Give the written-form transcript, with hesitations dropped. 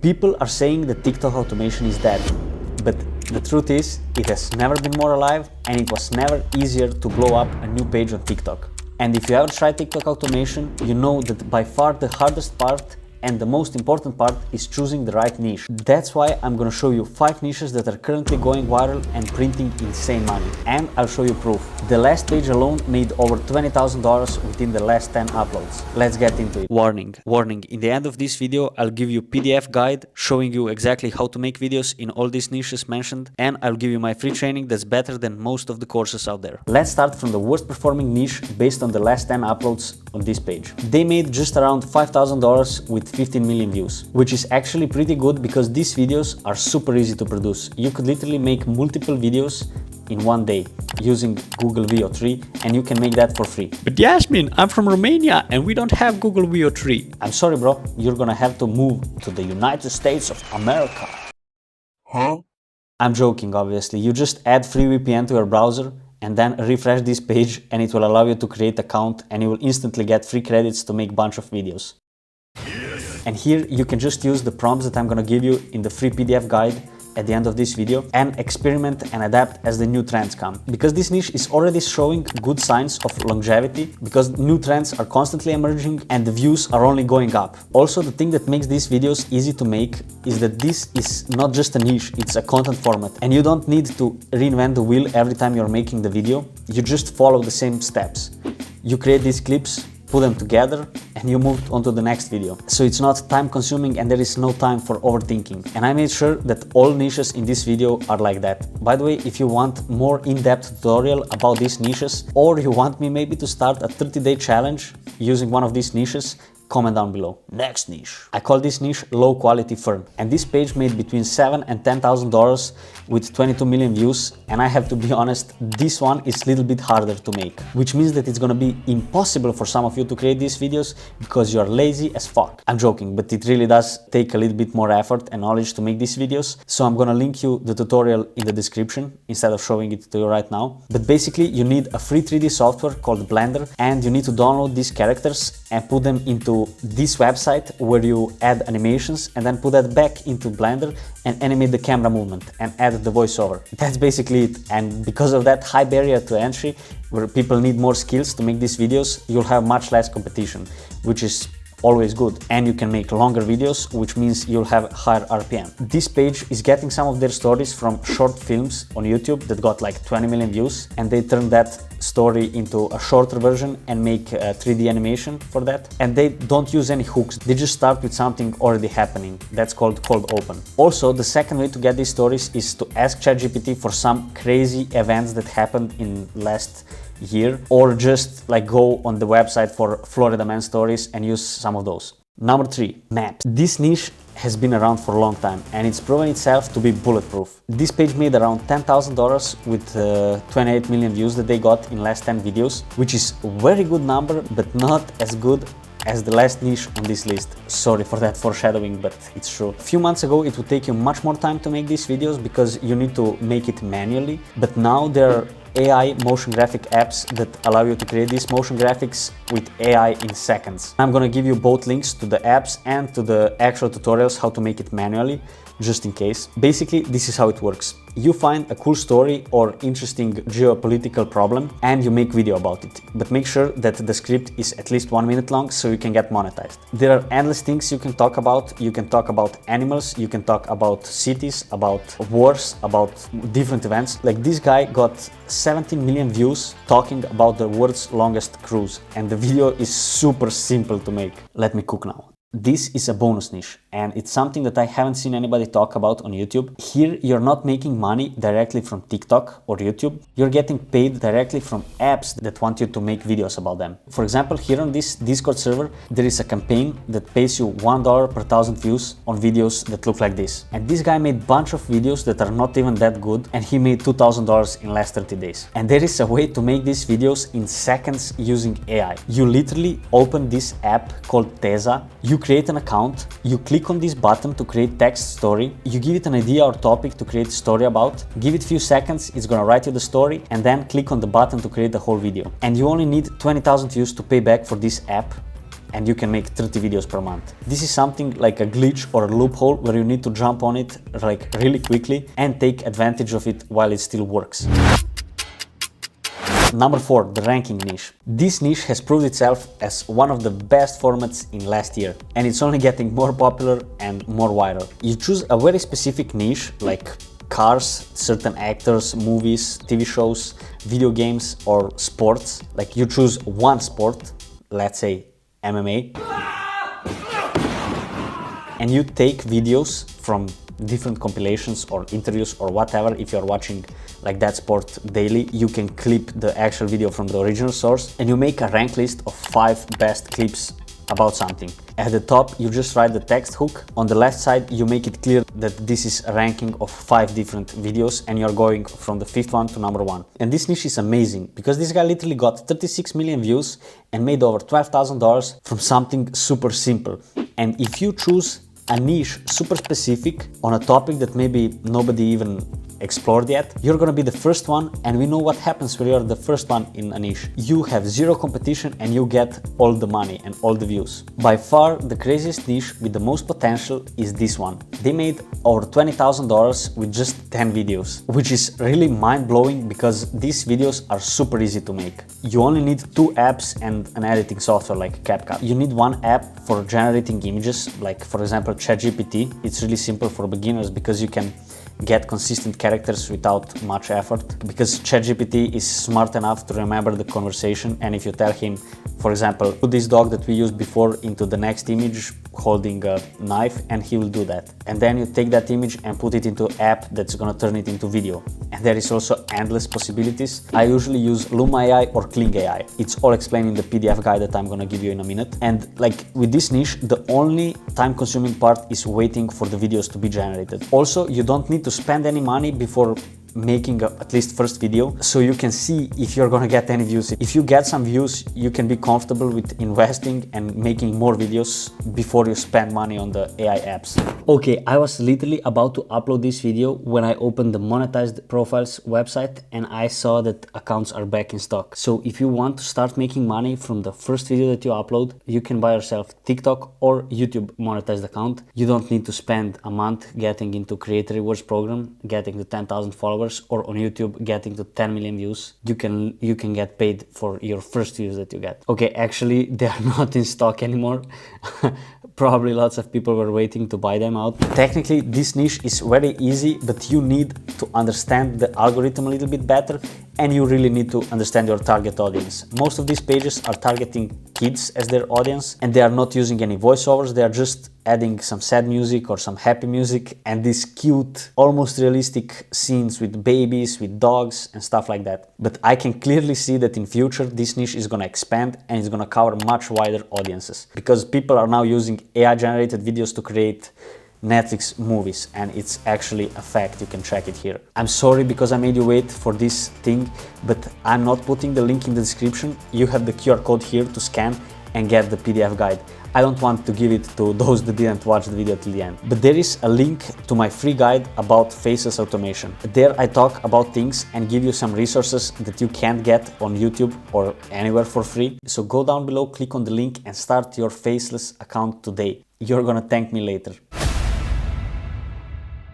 People are saying that TikTok automation is dead, but the truth is, it has never been more alive and it was never easier to blow up a new page on TikTok. And if you ever tried TikTok automation, you know that by far the hardest part and the most important part is choosing the right niche. That's why I'm gonna show you 5 niches that are currently going viral and printing insane money. And I'll show you proof. The last page alone made over $20,000 within the last 10 uploads. Let's get into it. Warning. In the end of this video, I'll give you PDF guide showing you exactly how to make videos in all these niches mentioned, and I'll give you my free training that's better than most of the courses out there. Let's start from the worst performing niche based on the last 10 uploads on this page. They made just around $5,000 with 15 million views, which is actually pretty good because these videos are super easy to produce. You could literally make multiple videos in one day using Google VO3, and you can make that for free. But Yasmin, I'm from Romania and we don't have Google VO3. I'm sorry bro, you're gonna have to move to the United States of America. Huh? I'm joking, obviously. You just add free VPN to your browser and then refresh this page and it will allow you to create an account and you will instantly get free credits to make a bunch of videos. Yes. And here you can just use the prompts that I'm gonna give you in the free PDF guide at the end of this video and experiment and adapt as the new trends come. Because this niche is already showing good signs of longevity, because new trends are constantly emerging and the views are only going up. Also, the thing that makes these videos easy to make is that this is not just a niche, it's a content format and you don't need to reinvent the wheel every time you're making the video. You just follow the same steps. You create these clips, put them together, and you move on to the next video. So it's not time consuming and there is no time for overthinking. And I made sure that all niches in this video are like that. By the way, if you want more in-depth tutorial about these niches, or you want me maybe to start a 30-day challenge using one of these niches, comment down below. Next niche. I call this niche low quality fern. And this page made between $7,000 and $10,000 with 22 million views. And I have to be honest, this one is a little bit harder to make, which means that it's gonna be impossible for some of you to create these videos because you're lazy as fuck. I'm joking, but it really does take a little bit more effort and knowledge to make these videos. So I'm gonna link you the tutorial in the description instead of showing it to you right now. But basically you need a free 3D software called Blender and you need to download these characters and put them into this website where you add animations and then put that back into Blender and animate the camera movement and add the voiceover. That's basically it. And because of that high barrier to entry, where people need more skills to make these videos, you'll have much less competition, which is always good. And you can make longer videos, which means you'll have higher RPM. This page is getting some of their stories from short films on YouTube that got like 20 million views, and they turned that story into a shorter version and make a 3D animation for that. And they don't use any hooks, they just start with something already happening. That's called cold open. Also, the second way to get these stories is to ask ChatGPT for some crazy events that happened in last year, or just like go on the website for Florida Man stories and use some of those. Number 3, maps. This niche has been around for a long time and it's proven itself to be bulletproof. This page made around $10,000 with 28 million views that they got in last 10 videos, which is a very good number, but not as good as the last niche on this list. Sorry for that foreshadowing, but it's true. A few months ago it would take you much more time to make these videos because you need to make it manually, but now there are AI motion graphic apps that allow you to create these motion graphics with AI in seconds. I'm gonna give you both links to the apps and to the actual tutorials how to make it manually, just in case. Basically, this is how it works. You find a cool story or interesting geopolitical problem and you make video about it. But make sure that the script is at least 1 minute long so you can get monetized. There are endless things you can talk about. You can talk about animals, you can talk about cities, about wars, about different events. Like this guy got 17 million views talking about the world's longest cruise, and the video is super simple to make. Let me cook now. This is a bonus niche and it's something that I haven't seen anybody talk about on YouTube. Here you're not making money directly from TikTok or YouTube. You're getting paid directly from apps that want you to make videos about them. For example, here on this Discord server, there is a campaign that pays you $1 per 1,000 views on videos that look like this. And this guy made a bunch of videos that are not even that good and he made $2,000 in last 30 days. And there is a way to make these videos in seconds using AI. You literally open this app called Teza, you create an account, you click on this button to create text story, you give it an idea or topic to create a story about, give it a few seconds, it's gonna write you the story, and then click on the button to create the whole video. And you only need 20,000 views to pay back for this app and you can make 30 videos per month. This is something like a glitch or a loophole where you need to jump on it like really quickly and take advantage of it while it still works. Number 4, the ranking niche. This niche has proved itself as one of the best formats in last year, and it's only getting more popular and more viral. You choose a very specific niche like cars, certain actors, movies, TV shows, video games or sports. Like you choose one sport, let's say MMA, and you take videos from different compilations or interviews or whatever. If you're watching like that sport daily, you can clip the actual video from the original source and you make a rank list of 5 best clips about something. At the top, you just write the text hook. On the left side, you make it clear that this is a ranking of 5 different videos and you're going from the 5th one to number 1. And this niche is amazing because this guy literally got 36 million views and made over $12,000 from something super simple. And if you choose a niche super specific on a topic that maybe nobody even explored yet, you're gonna be the first one, and we know what happens when you're the first one in a niche. You have zero competition and you get all the money and all the views. By far the craziest niche with the most potential is this one. They made over $20,000 with just 10 videos, which is really mind-blowing because these videos are super easy to make. You only need 2 apps and an editing software like CapCut. You need one app for generating images, like for example ChatGPT. It's really simple for beginners because you can get consistent characters without much effort, because ChatGPT is smart enough to remember the conversation, and if you tell him, for example, put this dog that we used before into the next image holding a knife, and he will do that. And then you take that image and put it into an app that's gonna turn it into video. And there is also endless possibilities. I usually use Loom AI or Kling AI. It's all explained in the PDF guide that I'm gonna give you in a minute. And like with this niche, the only time-consuming part is waiting for the videos to be generated. Also, you don't need to spend any money before making at least first video, so you can see if you're gonna get any views. If you get some views, you can be comfortable with investing and making more videos before you spend money on the AI apps. Okay, I was literally about to upload this video when I opened the monetized profiles website and I saw that accounts are back in stock. So if you want to start making money from the first video that you upload, you can buy yourself TikTok or YouTube monetized account. You don't need to spend a month getting into Creator Rewards program, getting to 10,000 followers, or on YouTube getting to 10 million views. You can get paid for your first views that you get. Okay, actually they are not in stock anymore. Probably lots of people were waiting to buy them out. Technically this niche is very easy, but you need to understand the algorithm a little bit better, and you really need to understand your target audience. Most of these pages are targeting kids as their audience, and they are not using any voiceovers. They are just adding some sad music or some happy music and these cute, almost realistic scenes with babies, with dogs and stuff like that. But I can clearly see that in future this niche is gonna expand and it's gonna cover much wider audiences, because people are now using AI generated videos to create Netflix movies, and it's actually a fact. You can check it here. I'm sorry because I made you wait for this thing, but I'm not putting the link in the description. You have the QR code here to scan and get the PDF guide. I don't want to give it to those that didn't watch the video till the end. But there is a link to my free guide about faceless automation. There I talk about things and give you some resources that you can't get on YouTube or anywhere for free. So go down below, click on the link and start your faceless account today. You're gonna thank me later.